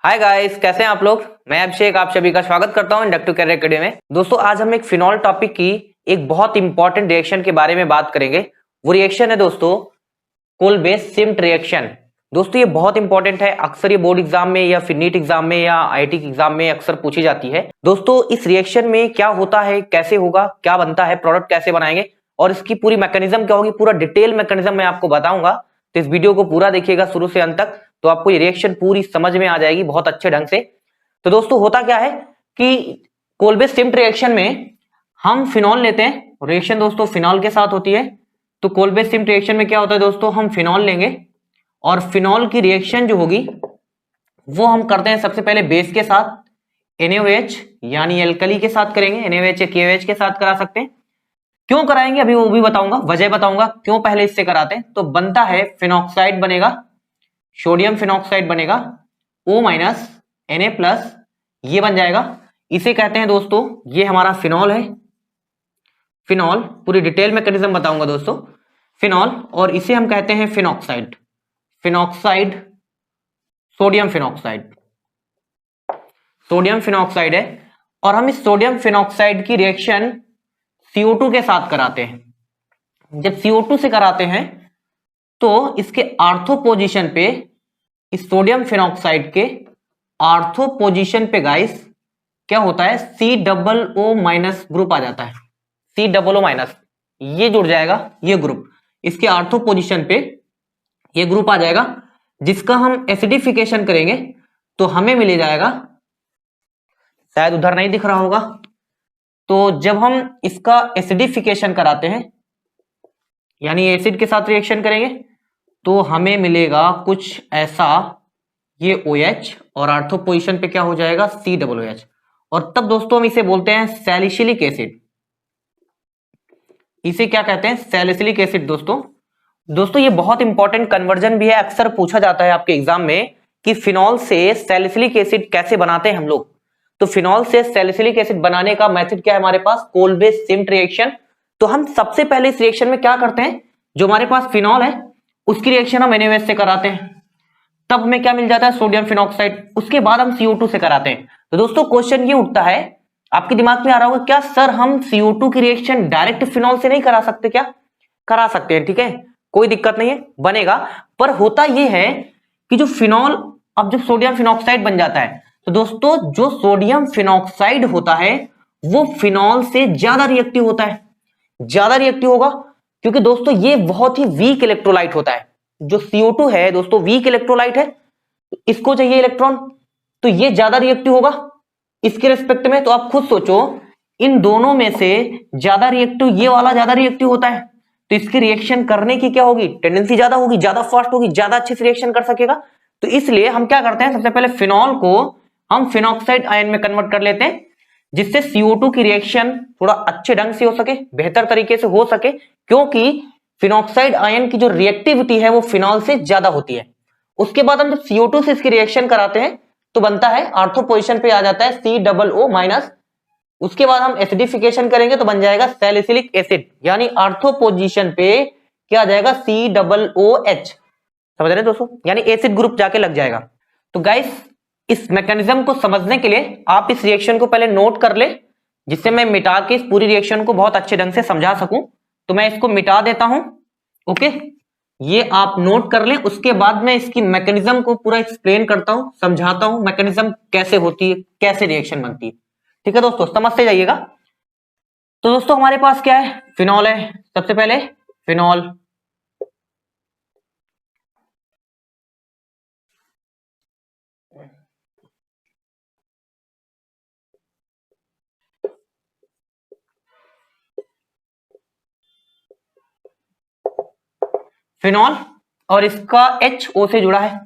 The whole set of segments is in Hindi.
हाय गाइस, कैसे हैं आप लोग। मैं अभिषेक आप सभी का स्वागत करता हूं इंडक्टिव कैरियर एकेडमी में। दोस्तों आज हम एक फिनॉल टॉपिक की एक बहुत इंपॉर्टेंट रिएक्शन के बारे में बात करेंगे। वो रिएक्शन है दोस्तों कोलबे-सिम्ट रिएक्शन। दोस्तों ये बहुत इंपॉर्टेंट है, अक्सर ये बोर्ड एग्जाम में या फिर नीट एग्जाम में या आईआईटी के एग्जाम में अक्सर पूछी जाती है। दोस्तों इस रिएक्शन में क्या होता है, कैसे होगा, क्या बनता है, प्रोडक्ट कैसे बनाएंगे और इसकी पूरी मैकेनिज्म क्या होगी, पूरा डिटेल मैकेनिज्म मैं आपको बताऊंगा। तो इस वीडियो को पूरा देखिएगा शुरू से अंत तक, तो आपको ये रिएक्शन पूरी समझ में आ जाएगी बहुत अच्छे ढंग से। तो दोस्तों होता क्या है कि कोलबे-सिम्ट रिएक्शन में हम फिनॉल लेते हैं, रिएक्शन दोस्तों फिनॉल के साथ होती है। तो कोलबे-सिम्ट रिएक्शन में क्या होता है दोस्तों, हम फिनॉल लेंगे और फिनॉल की रिएक्शन जो होगी वो हम करते हैं सबसे पहले बेस के साथ NaOH यानी एल्कली के साथ करेंगे। NaOH या KOH के साथ करा सकते हैं। क्यों कराएंगे अभी वो भी बताऊंगा, वजह बताऊंगा क्यों पहले इससे कराते हैं। तो बनता है फिनॉक्साइड बनेगा, सोडियम फिनॉक्साइड बनेगा, O- Na+, ये बन जाएगा। इसे कहते हैं दोस्तों, ये हमारा फिनॉल है। फिनॉल पूरी डिटेल मैकेनिज्म बताऊंगा दोस्तों फिनॉल, और इसे हम कहते हैं phenoxide. Phenoxide sodium phenoxide, sodium phenoxide है। और हम इस सोडियम फिनॉक्साइड की रिएक्शन CO2 के साथ कराते हैं। जब CO2 से कराते हैं तो इसके आर्थो पोजीशन पे, इस सोडियम फिनॉक्साइड के आर्थो पोजीशन पे गाइस क्या होता है, COO- ग्रुप आ जाता है। COO- ये जुड़ जाएगा, ये ग्रुप इसके आर्थो पोजीशन पे ये ग्रुप आ जाएगा, जिसका हम एसिडिफिकेशन करेंगे तो हमें मिल जाएगा, शायद उधर नहीं दिख रहा होगा। तो जब हम इसका एसिडिफिकेशन कराते हैं यानी एसिड के साथ रिएक्शन करेंगे तो हमें मिलेगा कुछ ऐसा, ये OH और आर्थो पोजीशन पे क्या हो जाएगा, COOH। और तब दोस्तों हम इसे बोलते हैं सैलिसिलिक एसिड। इसे क्या कहते हैं, सैलिसिलिक एसिड। दोस्तों ये बहुत इंपॉर्टेंट कन्वर्जन भी है, अक्सर पूछा जाता है आपके एग्जाम में कि फिनॉल से सैलिसिलिक एसिड कैसे बनाते हैं हम लोग। तो फिनॉल से सैलिसिलिक एसिड बनाने का मेथड क्या है हमारे पास, कोलबे-सिम्ट रिएक्शन। तो हम सबसे पहले इस रिएक्शन में क्या करते हैं, जो हमारे पास फिनॉल है उसकी रिएक्शन हम NaOH से कराते हैं, तब हमें क्या मिल जाता है, सोडियम फिनॉक्साइड। उसके बाद हम CO2 से कराते हैं। तो दोस्तों क्वेश्चन ये उठता है आपके दिमाग में आ रहा होगा, क्या सर हम CO2 की रिएक्शन डायरेक्ट फिनॉल से नहीं करा सकते क्या? करा सकते हैं, ठीक है, कोई दिक्कत नहीं है, बनेगा। पर होता यह है कि जो फिनॉल, अब जब सोडियम फिनॉक्साइड बन जाता है तो दोस्तों जो सोडियम फिनॉक्साइड होता है वो फिनॉल से ज्यादा रिएक्टिव होता है। ज्यादा रिएक्टिव होगा क्योंकि दोस्तों ये बहुत ही वीक इलेक्ट्रोलाइट होता है। जो CO2 है दोस्तों वीक इलेक्ट्रोलाइट है, इसको चाहिए इलेक्ट्रॉन, तो ये ज्यादा रिएक्टिव होगा इसके रिस्पेक्ट में। तो आप खुद सोचो, इन दोनों में से ज्यादा रिएक्टिव ये वाला ज्यादा रिएक्टिव होता है, तो इसकी रिएक्शन करने की क्या होगी, टेंडेंसी ज्यादा होगी, ज्यादा फास्ट होगी, ज्यादा अच्छे से रिएक्शन कर सकेगा। तो इसलिए हम क्या करते हैं, सबसे पहले फिनॉल को हम फिनॉक्साइड आयन में कन्वर्ट कर लेते हैं, जिससे CO2 की रिएक्शन थोड़ा अच्छे ढंग से हो सके, बेहतर तरीके से हो सके, क्योंकि फिनॉक्साइड आयन की जो रिएक्टिविटी है वो फिनॉल से ज्यादा होती है। उसके बाद हम जब CO2 से इसकी रिएक्शन कराते हैं तो बनता है, आर्थो पोजीशन पे आ जाता है COO-। उसके बाद हम एसिडिफिकेशन करेंगे तो बन जाएगा सैलिसिलिक एसिड, यानी आर्थो पोजीशन पे क्या आ जाएगा, COOH। समझ रहे हैं दोस्तों, यानी एसिड ग्रुप जाके लग जाएगा। तो गाइस इस मैकेनिज्म को समझने के लिए आप इस रिएक्शन को पहले नोट कर ले, जिससे मैं मिटा के इस पूरी रिएक्शन को बहुत अच्छे ढंग से समझा सकूं। तो मैं इसको मिटा देता हूं, ओके, ये आप नोट कर लें। उसके बाद मैं इसकी मैकेनिज्म को पूरा एक्सप्लेन करता हूं, समझाता हूं मैकेनिज्म कैसे होती है, कैसे रिएक्शन बनती है। ठीक है दोस्तों, समझते जाइएगा। तो दोस्तों हमारे पास क्या है, फिनॉल है। सबसे पहले फिनॉल, फिनॉल और इसका HO से जुड़ा है।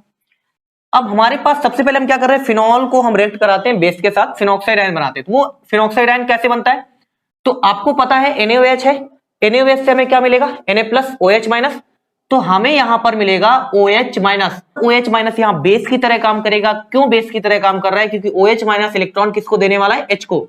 अब हमारे पास सबसे पहले हम क्या कर रहे हैं, फिनॉल को हम रिएक्ट कराते हैं बेस के साथ, फिनॉक्साइड आयन बनाते हैं। तो वो फिनॉक्साइड आयन कैसे बनता है, तो आपको पता है NaOH है, NaOH से हमें क्या मिलेगा, Na+OH-। तो हमें यहां पर मिलेगा OH-। OH- यहां बेस की तरह काम करेगा। क्यों बेस की तरह काम कर रहा है, क्योंकि OH- इलेक्ट्रॉन किसको देने वाला है, H को।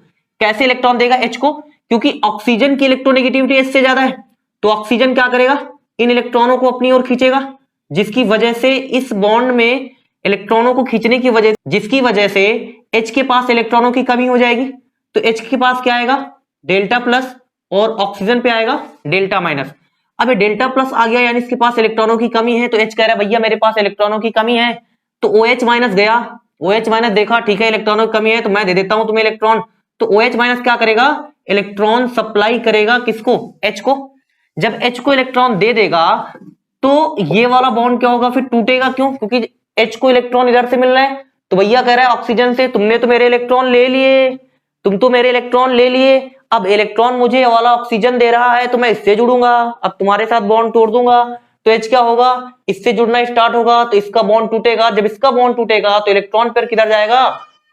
कैसे इलेक्ट्रॉन देगा H को, क्योंकि ऑक्सीजन की इलेक्ट्रोनेगेटिविटी इससे ज्यादा है, तो ऑक्सीजन क्या करेगा, इन इलेक्ट्रॉनों को अपनी ओर खींचेगा, जिसकी वजह से इस बॉन्ड में इलेक्ट्रॉनों को खींचने की वजह, जिसकी वजह से H के पास इलेक्ट्रॉनों की कमी हो जाएगी। तो H के पास क्या आएगा, डेल्टा प्लस, और ऑक्सीजन पे आएगा डेल्टा माइनस। अब डेल्टा प्लस आ गया यानी इसके पास इलेक्ट्रॉनों की कमी है, तो H कह रहा है भैया मेरे पास इलेक्ट्रॉनों की कमी है, तो OH माइनस गया, OH माइनस देखा ठीक है इलेक्ट्रॉनों की कमी है तो मैं दे देता हूं तुम्हें इलेक्ट्रॉन। तो OH माइनस क्या करेगा, इलेक्ट्रॉन सप्लाई करेगा किसको, H को। जब H को इलेक्ट्रॉन दे देगा तो ये वाला बॉन्ड क्या होगा, फिर टूटेगा, क्यों, क्योंकि H को इलेक्ट्रॉन इधर से मिल रहा है। तो भैया कह रहा है ऑक्सीजन से तुमने तो मेरे इलेक्ट्रॉन ले लिए, तुम तो मेरे इलेक्ट्रॉन ले लिए, अब इलेक्ट्रॉन मुझे वाला ऑक्सीजन दे रहा है तो मैं इससे जुड़ूंगा, अब तुम्हारे साथ बॉन्ड तोड़ दूंगा। तो H क्या होगा, इससे जुड़ना स्टार्ट होगा, तो इसका बॉन्ड टूटेगा। जब इसका बॉन्ड टूटेगा तो इलेक्ट्रॉन पर किधर जाएगा,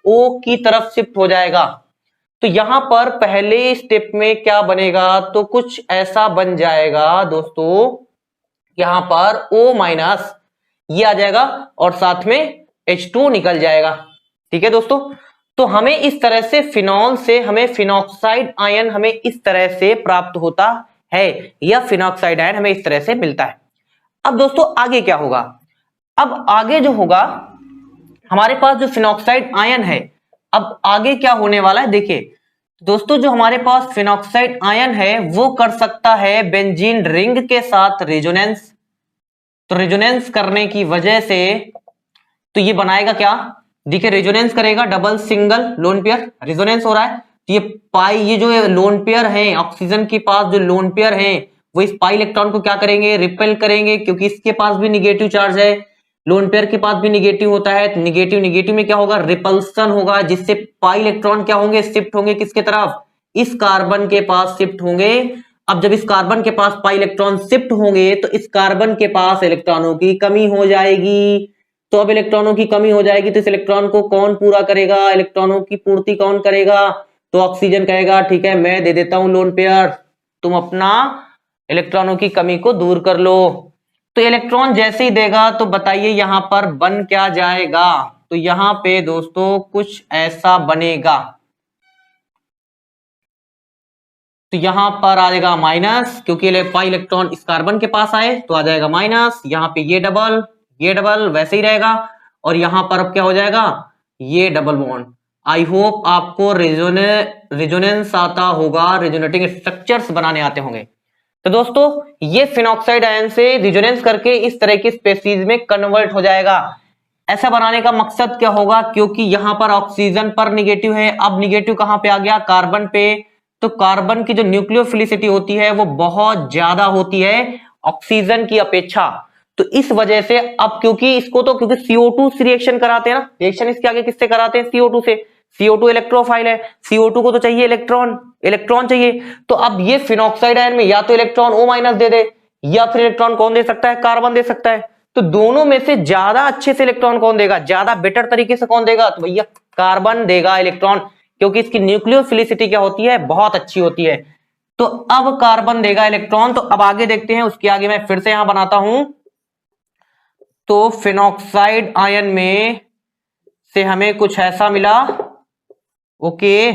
O की तरफ शिफ्ट हो जाएगा। तो यहां पर पहले स्टेप में क्या बनेगा, तो कुछ ऐसा बन जाएगा दोस्तों, यहां पर O माइनस ये आ जाएगा और साथ में H2 निकल जाएगा। ठीक है दोस्तों, तो हमें इस तरह से फिनॉल से हमें फिनॉक्साइड आयन हमें इस तरह से प्राप्त होता है, या फिनॉक्साइड आयन हमें इस तरह से मिलता है। अब दोस्तों आगे क्या होगा, अब आगे जो होगा हमारे पास जो फिनॉक्साइड आयन है, अब आगे क्या होने वाला है देखिए दोस्तों, जो हमारे पास फिनॉक्साइड आयन है वो कर सकता है बेंजीन रिंग के साथ रेजोनेंस। तो रेजोनेंस करने की वजह से तो ये बनाएगा क्या, देखिए रेजोनेंस करेगा double single lone pair, resonance हो रहा है, तो ये पाई, ये जो लोन पेयर है ऑक्सीजन के पास जो लोन पेयर है वो इस पाई इलेक्ट्रॉन को क्या करेंगे, रिपेल करेंगे, क्योंकि इसके पास भी निगेटिव चार्ज है, लोन पेयर के पास भी निगेटिव होता है, तो निगेटिव निगेटिव में क्या होगा, रिपल्सन होगा, जिससे पाई इलेक्ट्रॉन क्या होंगे, शिफ्ट होंगे किसके तरफ, इस कार्बन के पास शिफ्ट होंगे। अब जब इस कार्बन के पास पाई इलेक्ट्रॉन शिफ्ट होंगे तो इस कार्बन के पास इलेक्ट्रॉनों की कमी हो जाएगी। तो अब इलेक्ट्रॉनों की कमी हो जाएगी तो इस इलेक्ट्रॉन को कौन पूरा करेगा, इलेक्ट्रॉनों की पूर्ति कौन करेगा, तो ऑक्सीजन कहेगा ठीक है मैं दे देता हूं लोन पेयर, तुम अपना इलेक्ट्रॉनों की कमी को दूर कर लो। तो इलेक्ट्रॉन जैसे ही देगा तो बताइए यहां पर बन क्या जाएगा, तो यहां पे दोस्तों कुछ ऐसा बनेगा, तो यहां पर आ जाएगा माइनस, क्योंकि पाई इलेक्ट्रॉन इस कार्बन के पास आए तो आ जाएगा माइनस, यहां पे ये डबल वैसे ही रहेगा, और यहां पर अब क्या हो जाएगा, ये डबल बॉन्ड। आई होप आपको रेजोनेंस आता होगा, रेजोनेटिंग स्ट्रक्चर्स बनाने आते होंगे। तो दोस्तों ये फिनॉक्साइड आयन से रेजोनेंस करके इस तरह की स्पेसीज में कन्वर्ट हो जाएगा। ऐसा बनाने का मकसद क्या होगा, क्योंकि यहां पर ऑक्सीजन पर निगेटिव है, अब निगेटिव कहां पे आ गया, कार्बन पे, तो कार्बन की जो न्यूक्लियोफिलिसिटी होती है वो बहुत ज्यादा होती है ऑक्सीजन की अपेक्षा। तो इस वजह से अब क्योंकि इसको तो क्योंकि CO2 से रिएक्शन कराते हैं ना, रिएक्शन इसके आगे किससे कराते हैं, CO2 से, CO2 इलेक्ट्रोफाइल है, CO2 को तो चाहिए इलेक्ट्रॉन चाहिए। तो अब ये फिनॉक्साइड आयन में या तो इलेक्ट्रॉन O माइनस दे दे, या फिर इलेक्ट्रॉन कौन दे सकता है, कार्बन दे सकता है। तो दोनों में से ज्यादा अच्छे से इलेक्ट्रॉन कौन देगा, ज्यादा बेटर तरीके से कौन देगा, तो भैया कार्बन देगा इलेक्ट्रॉन, क्योंकि इसकी न्यूक्लियोफिलिसिटी क्या होती है, बहुत अच्छी होती है। तो अब कार्बन देगा इलेक्ट्रॉन। तो अब आगे देखते हैं, उसके आगे मैं फिर से यहां बनाता हूं, तो फिनॉक्साइड आयन में से हमें कुछ ऐसा मिला, ओके।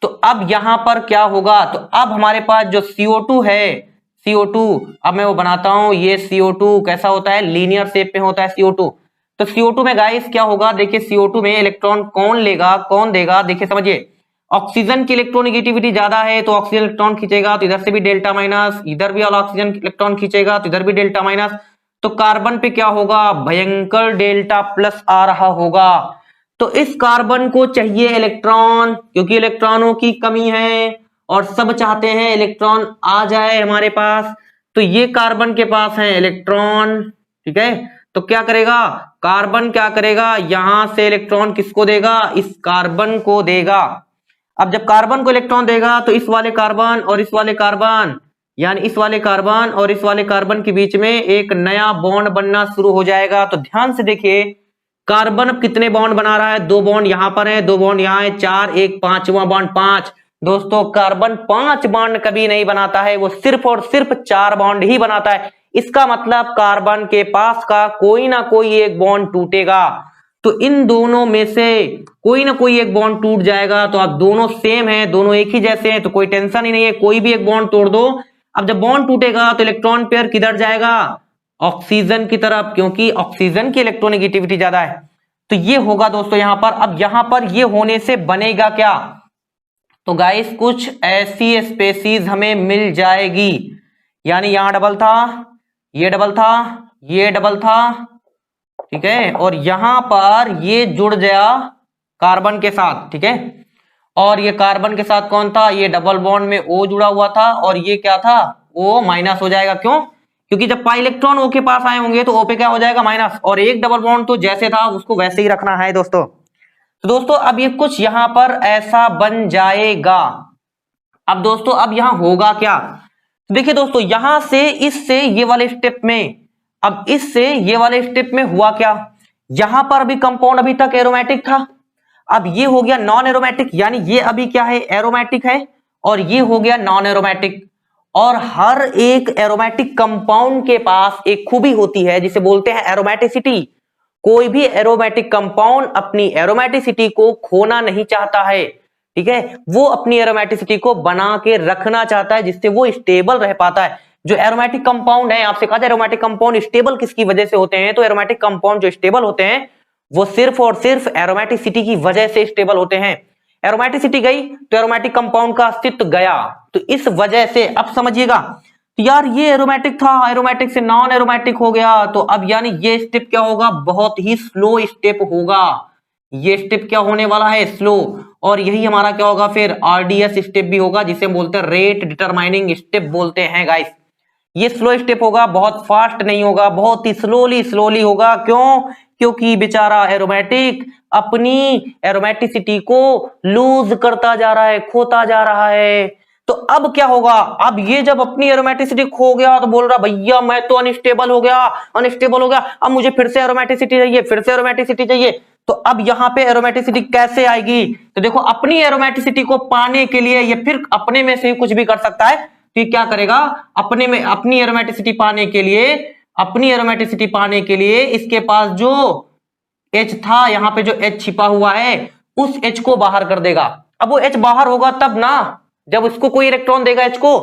तो अब यहां पर क्या होगा, तो अब हमारे पास जो CO2 है, CO2 अब मैं वो बनाता हूं, ये CO2 कैसा होता है, लीनियर शेप में होता है CO2। तो CO2 में गाइस क्या होगा, देखिए CO2 में इलेक्ट्रॉन कौन लेगा कौन देगा, देखिए समझिए, ऑक्सीजन की इलेक्ट्रोनेगेटिविटी ज्यादा है तो ऑक्सीजन इलेक्ट्रॉन खींचेगा, तो इधर से भी डेल्टा माइनस, इधर भी ऑक्सीजन इलेक्ट्रॉन खींचेगा तो इधर भी डेल्टा माइनस। तो कार्बन पे क्या होगा, भयंकर डेल्टा प्लस आ रहा होगा। तो इस कार्बन को चाहिए इलेक्ट्रॉन, क्योंकि इलेक्ट्रॉनों की कमी है और सब चाहते हैं इलेक्ट्रॉन आ जाए हमारे पास। तो ये कार्बन के पास है इलेक्ट्रॉन, ठीक है, तो क्या करेगा कार्बन, क्या करेगा, यहां से इलेक्ट्रॉन किसको देगा, इस कार्बन को देगा। अब जब कार्बन को इलेक्ट्रॉन देगा तो इस वाले कार्बन और इस वाले कार्बन, यानी इस वाले कार्बन और इस वाले कार्बन के बीच में एक नया बॉन्ड बनना शुरू हो जाएगा। तो ध्यान से देखिए, कार्बन अब कितने बॉन्ड बना रहा है, 2 बॉन्ड यहां पर है, 2 बॉन्ड यहां है, 4, एक पांचवा बॉन्ड 5। दोस्तों कार्बन 5 बॉन्ड कभी नहीं बनाता है, वो सिर्फ और सिर्फ 4 बॉन्ड ही बनाता है। इसका मतलब कार्बन के पास का कोई ना कोई एक बॉन्ड टूटेगा। तो इन दोनों में से कोई ना कोई एक बॉन्ड टूट जाएगा। तो आप दोनों सेम है, दोनों एक ही जैसे हैं, तो कोई टेंशन ही नहीं है, कोई भी एक बॉन्ड तोड़ दो। अब जब बॉन्ड टूटेगा तो इलेक्ट्रॉन पेयर किधर जाएगा, ऑक्सीजन की तरफ, क्योंकि ऑक्सीजन की इलेक्ट्रोनेगेटिविटी ज्यादा है। तो ये होगा दोस्तों यहां पर। अब यहां पर ये होने से बनेगा क्या, तो गाइस कुछ ऐसी स्पेसीज हमें मिल जाएगी, यानी यहां डबल था, ये डबल था, ये डबल था, ठीक है, और यहां पर ये जुड़ गया कार्बन के साथ, ठीक है, और ये कार्बन के साथ कौन था, ये डबल बॉन्ड में O जुड़ा हुआ था, और ये क्या था, O माइनस हो जाएगा। क्यों, क्योंकि जब पाई इलेक्ट्रॉन O के पास आए होंगे तो O पे क्या हो जाएगा, माइनस, और एक डबल बॉन्ड तो जैसे था उसको वैसे ही रखना है दोस्तों। तो दोस्तों अब ये कुछ यहां पर ऐसा बन जाएगा। अब दोस्तों अब यहां होगा क्या, तो देखिए दोस्तों यहां से इससे ये वाले स्टेप में, अब इससे ये वाले स्टेप में हुआ क्या, यहां पर अभी कंपाउंड अभी तक एरोमेटिक था, अब ये हो गया नॉन एरोमेटिक, यानी ये अभी क्या है, एरोमेटिक है, और ये हो गया नॉन एरोमेटिक। और हर एक एरोमेटिक कंपाउंड के पास एक खूबी होती है जिसे बोलते हैं एरोमेटिसिटी। कोई भी एरोमेटिक कंपाउंड अपनी एरोमेटिसिटी को खोना नहीं चाहता है, ठीक है, वो अपनी एरोमेटिसिटी को बना के रखना चाहता है जिससे वो स्टेबल रह पाता है। जो एरोमेटिक कंपाउंड है, आपसे कहा था एरोमेटिक कंपाउंड स्टेबल किसकी वजह से होते हैं, तो एरोमेटिक कंपाउंड जो स्टेबल होते हैं वो सिर्फ और सिर्फ एरोमेटिसिटी की वजह से स्टेबल होते हैं। एरोमेटिसिटी गई तो एरोमेटिक कंपाउंड का अस्तित्व गया, तो इस वजह से अब समझिएगा, तो यार ये एरोमेटिक था, एरोमेटिक से नॉन एरोमेटिक हो गया, तो अब यानी ये स्टेप क्या होगा, बहुत ही स्लो स्टेप होगा, ये स्टेप क्या होने वाला है, स्लो, और यही हमारा क्या होगा फिर आरडीएस स्टेप भी होगा, जिसे बोलते हैं रेट डिटरमाइनिंग स्टेप बोलते हैं गाइस। ये स्लो स्टेप होगा, बहुत फास्ट नहीं होगा, बहुत ही स्लोली स्लोली होगा। क्यों, क्योंकि बेचारा एरोमेटिक अपनी एरोमेटिसिटी को लूज करता जा रहा है, खोता जा रहा है। तो अब क्या होगा, अब ये जब अपनी एरोमेटिसिटी खो गया तो बोल रहा भैया मैं तो अनस्टेबल हो गया, अनस्टेबल हो गया, अब मुझे फिर से एरोमेटिसिटी चाहिए, फिर से एरोमेटिसिटी चाहिए। तो अब यहां पे एरोमेटिसिटी कैसे आएगी, तो देखो अपनी एरोमेटिसिटी को पाने के लिए ये फिर अपने में से ही कुछ भी कर सकता है, तो ये क्या करेगा, अपने में अपनी एरोमेटिसिटी पाने के लिए, अपनी एरोमेटिसिटी पाने के लिए इसके पास जो H था, यहां पे जो H छिपा हुआ है उस H को बाहर कर देगा। अब वो H बाहर होगा तब ना, जब उसको कोई इलेक्ट्रॉन देगा H को,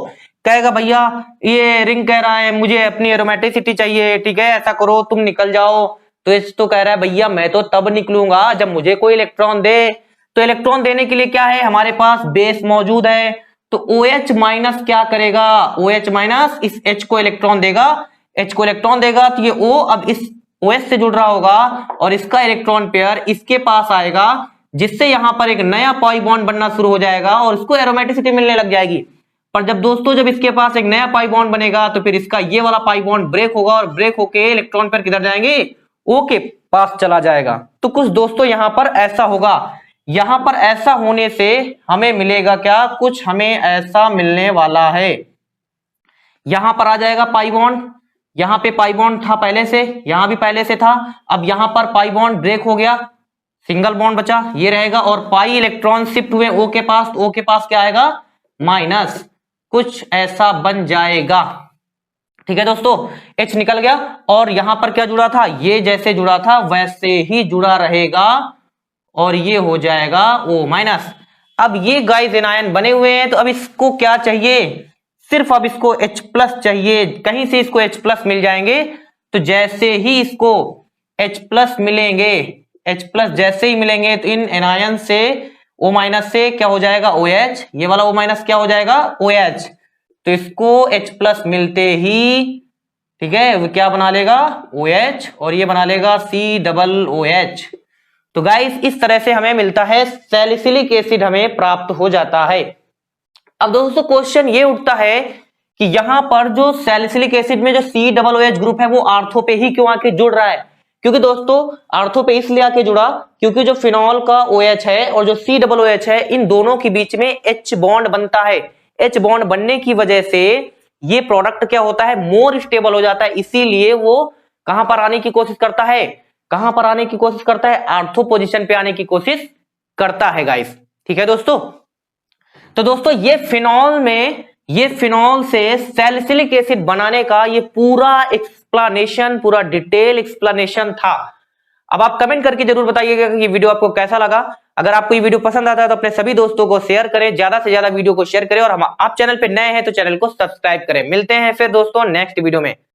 कहेगा भैया ये रिंग कह रहा है मुझे अपनी एरोमेटिसिटी चाहिए, ठीक है ऐसा करो तुम निकल जाओ, तो H तो कह रहा है भैया मैं तो तब निकलूंगा जब मुझे कोई इलेक्ट्रॉन दे। तो इलेक्ट्रॉन देने के लिए क्या है, हमारे पास बेस मौजूद है, तो OH माइनस क्या करेगा, OH माइनस इस H को इलेक्ट्रॉन देगा, H को इलेक्ट्रॉन देगा, तो ये O अब इस OH से जुड़ रहा होगा और इसका इलेक्ट्रॉन पेयर इसके पास आएगा, जिससे यहां पर एक नया पाई बॉन्ड बनना शुरू हो जाएगा और इसको एरोमेटिसिटी मिलने लग जाएगी। पर जब दोस्तों जब इसके पास एक नया पाई बॉन्ड बनेगा तो फिर इसका ये वाला पाई बॉन्ड ब्रेक होगा और ब्रेक होके इलेक्ट्रॉन पेयर किधर जाएंगे, O के पास चला जाएगा। तो कुछ दोस्तों यहां पर ऐसा होगा, यहां पर ऐसा होने से हमें मिलेगा क्या, कुछ हमें ऐसा मिलने वाला है। यहां पर आ जाएगा पाई बॉन्ड, यहां पे पाई बॉन्ड था पहले से, यहां भी पहले से था, अब यहां पर पाई बॉन्ड ब्रेक हो गया, सिंगल बॉन्ड बचा, ये रहेगा, और पाई इलेक्ट्रॉन शिफ्ट हुए O के पास, O के पास क्या आएगा, माइनस, कुछ ऐसा बन जाएगा। ठीक है दोस्तों, H निकल गया और यहां पर क्या जुड़ा था, ये जैसे जुड़ा था वैसे ही जुड़ा रहेगा और ये हो जाएगा O माइनस। अब ये गाइस एनायन बने हुए हैं, तो अब इसको क्या चाहिए, सिर्फ अब इसको H प्लस चाहिए, कहीं से इसको H प्लस मिल जाएंगे, तो जैसे ही इसको H प्लस मिलेंगे, H प्लस जैसे ही मिलेंगे तो इन एनायन से O माइनस से क्या हो जाएगा OH, ये वाला O माइनस क्या हो जाएगा OH, तो इसको H प्लस मिलते ही, ठीक है, वो क्या बना लेगा OH और ये बना लेगा COOH। तो गाइस इस तरह से हमें मिलता है सैलिसिलिक एसिड, हमें प्राप्त हो जाता है। अब दोस्तों क्वेश्चन ये उठता है कि यहां पर जो सैलिसिलिक एसिड में जो COOH ग्रुप है वो आर्थो पे ही क्यों आके जुड़ रहा है, क्योंकि दोस्तों आर्थो पे इसलिए आके जुड़ा क्योंकि जो फिनॉल का OH है और जो COOH है इन दोनों के बीच में H बॉन्ड बनता है। H बॉन्ड बनने की वजह से ये प्रोडक्ट क्या होता है, मोर स्टेबल हो जाता है, इसीलिए वो कहां पर आने की कोशिश करता है, कहां पर आने की कोशिश करता है, आर्थो पोजीशन पे आने की कोशिश करता है गाइस। ठीक है दोस्तों, तो दोस्तों ये फिनॉल में, ये फिनॉल से सैलिसिलिक एसिड बनाने का ये पूरा एक्सप्लेनेशन, पूरा डिटेल एक्सप्लेनेशन था। अब आप कमेंट करके जरूर बताइएगा कि ये वीडियो आपको कैसा लगा। अगर आपको ये वीडियो पसंद आता है तो अपने सभी दोस्तों को शेयर करें, ज्यादा से ज्यादा वीडियो को शेयर करें, और आप चैनल पे नए हैं तो चैनल को सब्सक्राइब करें। मिलते हैं फिर दोस्तों नेक्स्ट वीडियो में।